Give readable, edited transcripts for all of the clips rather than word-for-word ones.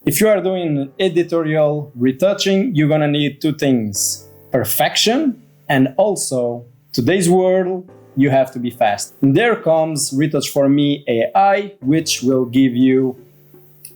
If you are doing editorial retouching, you're gonna need two things: perfection, and also today's world, you have to be fast. And there comes Retouch4me AI, which will give you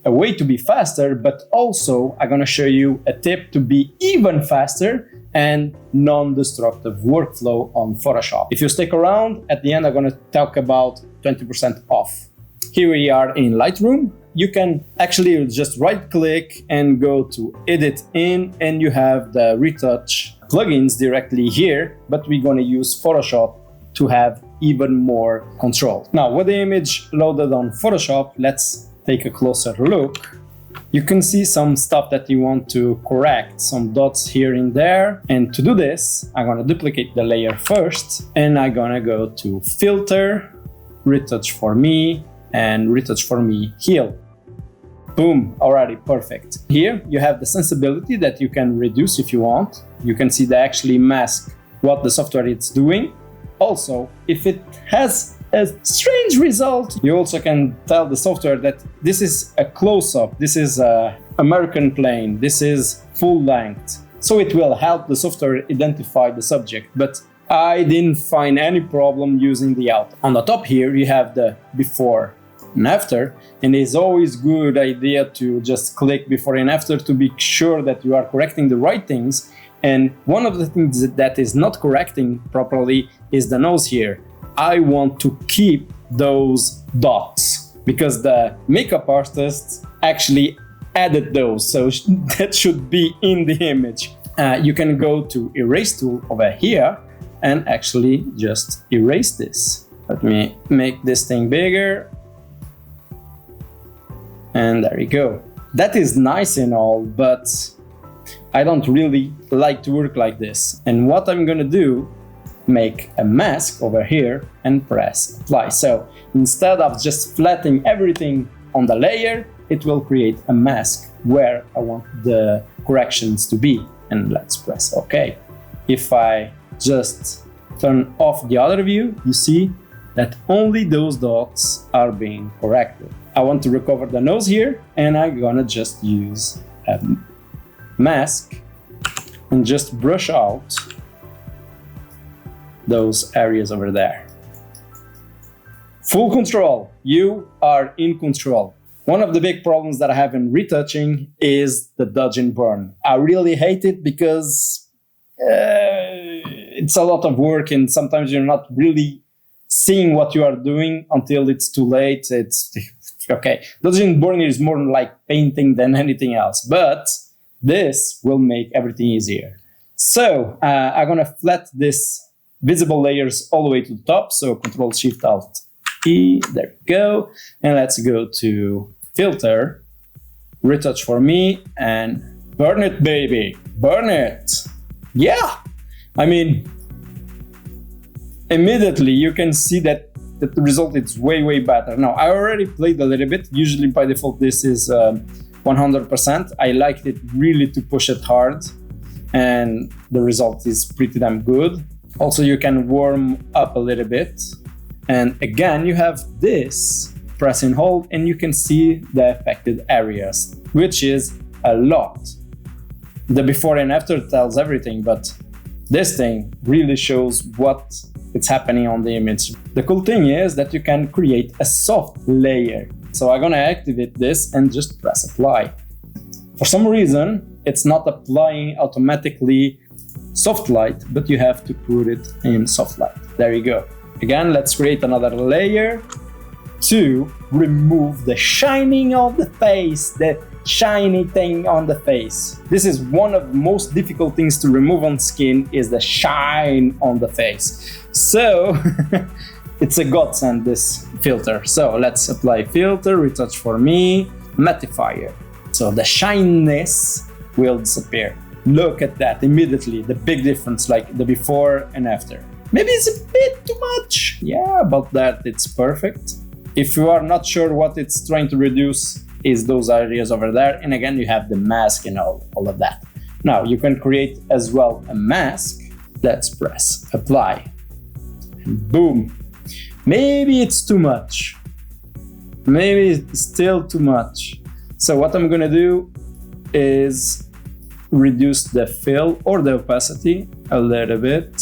a way to be faster, but also I'm gonna show you a tip to be even faster and non-destructive workflow on Photoshop. If you stick around, at the end I'm gonna talk about 20% off. Here we are in Lightroom. You can actually just right-click and go to Edit In, and you have the Retouch plugins directly here, but we're gonna use Photoshop to have even more control. Now, with the image loaded on Photoshop, let's take a closer look. You can see some stuff that you want to correct, some dots here and there. And to do this, I'm gonna duplicate the layer first, and I'm gonna go to Filter, Retouch4me, and Retouch4me Heal. Boom, already perfect. Here you have the sensibility that you can reduce if you want. You can see they actually mask what the software is doing. Also, if it has a strange result, you also can tell the software that this is a close-up, this is an American plane, this is full length. So it will help the software identify the subject, but I didn't find any problem using the out. On the top here, you have the before and after, and it's always good idea to just click before and after to be sure that you are correcting the right things. And one of the things that is not correcting properly is the nose here. I want to keep those dots because the makeup artist actually added those, so that should be in the image. You can go to Erase tool over here and actually just erase this. Let me make this thing bigger. And there you go. That is nice and all, but I don't really like to work like this. And what I'm gonna do, make a mask over here and press apply. So instead of just flattening everything on the layer, it will create a mask where I want the corrections to be. And let's press OK. If I just turn off the other view, you see that only those dots are being corrected. I want to recover the nose here, and I'm gonna just use a mask and just brush out those areas over there. Full control. You are in control. One of the big problems that I have in retouching is the dodge and burn. I really hate it because it's a lot of work, and sometimes you're not really seeing what you are doing until it's too late. It's okay. Dodge and burn is more like painting than anything else, but this will make everything easier. So I'm gonna flat this visible layers all the way to the top. So Ctrl-Shift-Alt-E, there we go. And let's go to Filter, Retouch4me, and burn it, baby, burn it. Yeah, I mean, immediately you can see that the result is way better. Now, I already played a little bit. Usually by default, this is 100%. I liked it really to push it hard, and the result is pretty damn good. Also, you can warm up a little bit. And again, you have this, press and hold, and you can see the affected areas, which is a lot. The before and after tells everything, but this thing really shows what is happening on the image. The cool thing is that you can create a soft layer. So I'm gonna activate this and just press apply. For some reason, it's not applying automatically soft light, but you have to put it in soft light. There you go. Again, let's create another layer to remove the shining of the face, the shiny thing on the face. This is one of the most difficult things to remove on skin, is the shine on the face. So it's a godsend, this filter. So let's apply filter, Retouch4me Mattifier. So the shininess will disappear. Look at that immediately, the big difference, like the before and after. Maybe it's a bit too much. Yeah, about that, it's perfect. If you are not sure what it's trying to reduce, is those areas over there. And again, you have the mask and all of that. Now you can create as well a mask. Let's press apply. And boom. Maybe it's too much. Maybe it's still too much. So what I'm gonna do is reduce the fill or the opacity a little bit,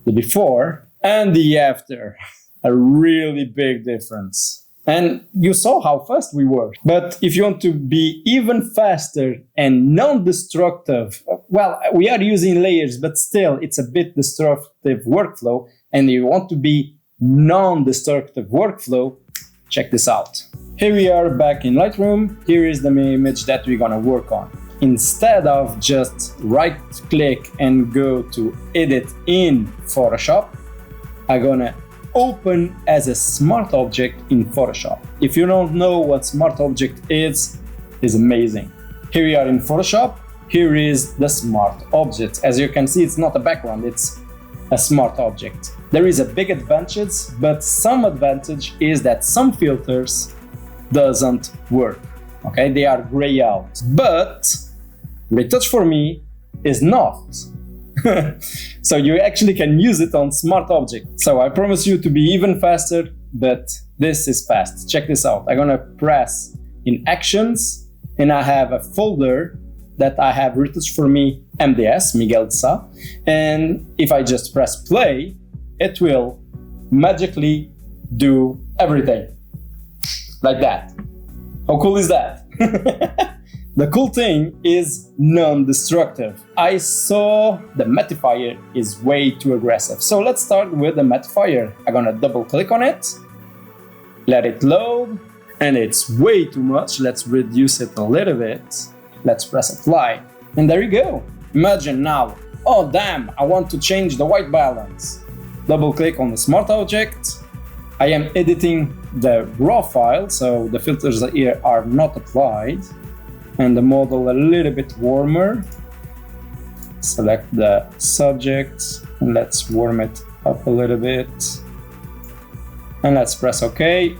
the before and the after. A really big difference. And you saw how fast we were. But if you want to be even faster and non-destructive, well, we are using layers, but still it's a bit destructive workflow. And you want to be non-destructive workflow, check this out. Here we are back in Lightroom. Here is the image that we're gonna work on. Instead of just right click and go to edit in Photoshop, I'm gonna open as a smart object in Photoshop. If you don't know what smart object is amazing. Here we are in Photoshop. Here is the smart object. As you can see, it's not a background, it's a smart object. There is a big advantage, but some advantage is that some filters doesn't work. Okay, they are gray out. But Retouch4me is not. So you actually can use it on smart objects. So I promise you to be even faster, but this is fast. Check this out. I'm gonna press in Actions, and I have a folder that I have Retouch4me MDS, Miguel Sa. And if I just press play, it will magically do everything. Like that. How cool is that? The cool thing is non-destructive. I saw the Mattifier is way too aggressive. So let's start with the Mattifier. I'm gonna double click on it, let it load, and it's way too much. Let's reduce it a little bit. Let's press apply. And there you go. Imagine now, oh damn, I want to change the white balance. Double click on the smart object. I am editing the raw file, so the filters here are not applied. And the model a little bit warmer. Select the subject and let's warm it up a little bit. And let's press OK.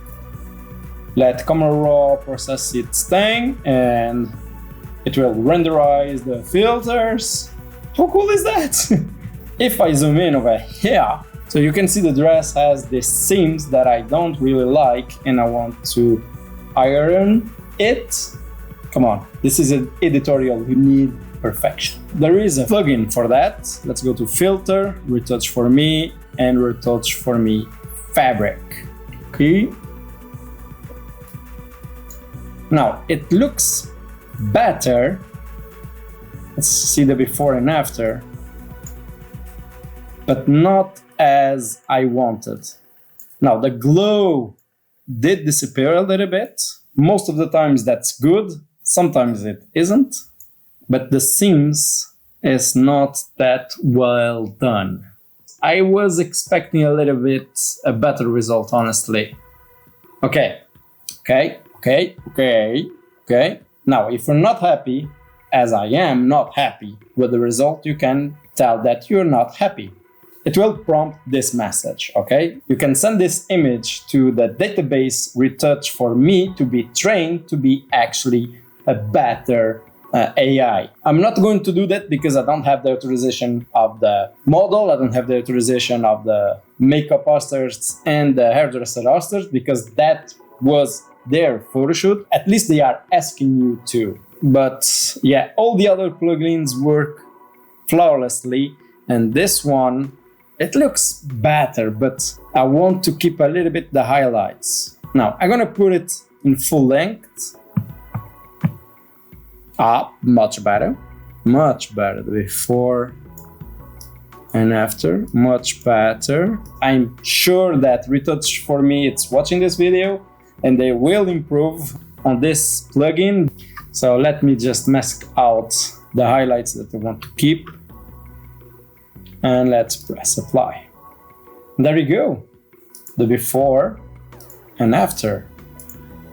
Let Camera Raw process its thing and it will renderize the filters. How cool is that? If I zoom in over here, so you can see the dress has these seams that I don't really like and I want to iron it. Come on, this is an editorial, you need perfection. There is a plugin for that. Let's go to Filter, Retouch4me, and Retouch4me Fabric. Okay. Now, it looks better. Let's see the before and after, but not as I wanted. Now, the glow did disappear a little bit. Most of the times that's good. Sometimes it isn't, but the seams is not that well done. I was expecting a little bit a better result, honestly. Okay. Now, if you're not happy, as I am not happy with the result, you can tell that you're not happy. It will prompt this message, okay? You can send this image to the database Retouch4me to be trained to be actually a better AI. I'm not going to do that because I don't have the authorization of the model, I don't have the authorization of the makeup artists and the hairdresser artists because that was their photo shoot. At least they are asking you to. But yeah, all the other plugins work flawlessly and this one, it looks better, but I want to keep a little bit the highlights. Now, I'm gonna put it in full length. Much better. Much better. Before and after. Much better. I'm sure that Retouch4me is watching this video and they will improve on this plugin. So let me just mask out the highlights that I want to keep. And let's press apply. There you go. The before and after.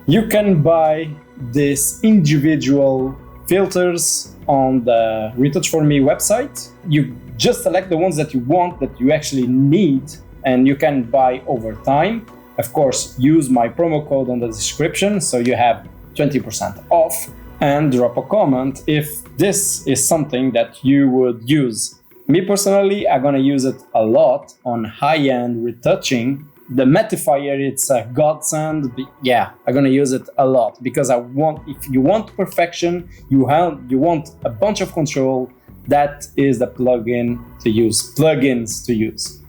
You can buy this individual filters on the Retouch4me website. You just select the ones that you want, that you actually need, and you can buy over time. Of course, use my promo code on the description so you have 20% off, and drop a comment if this is something that you would use. Me personally, I'm gonna use it a lot on high-end retouching The Mattifier, it's a godsend. Yeah, I'm gonna use it a lot because if you want perfection, you want a bunch of control, that is the plugins to use.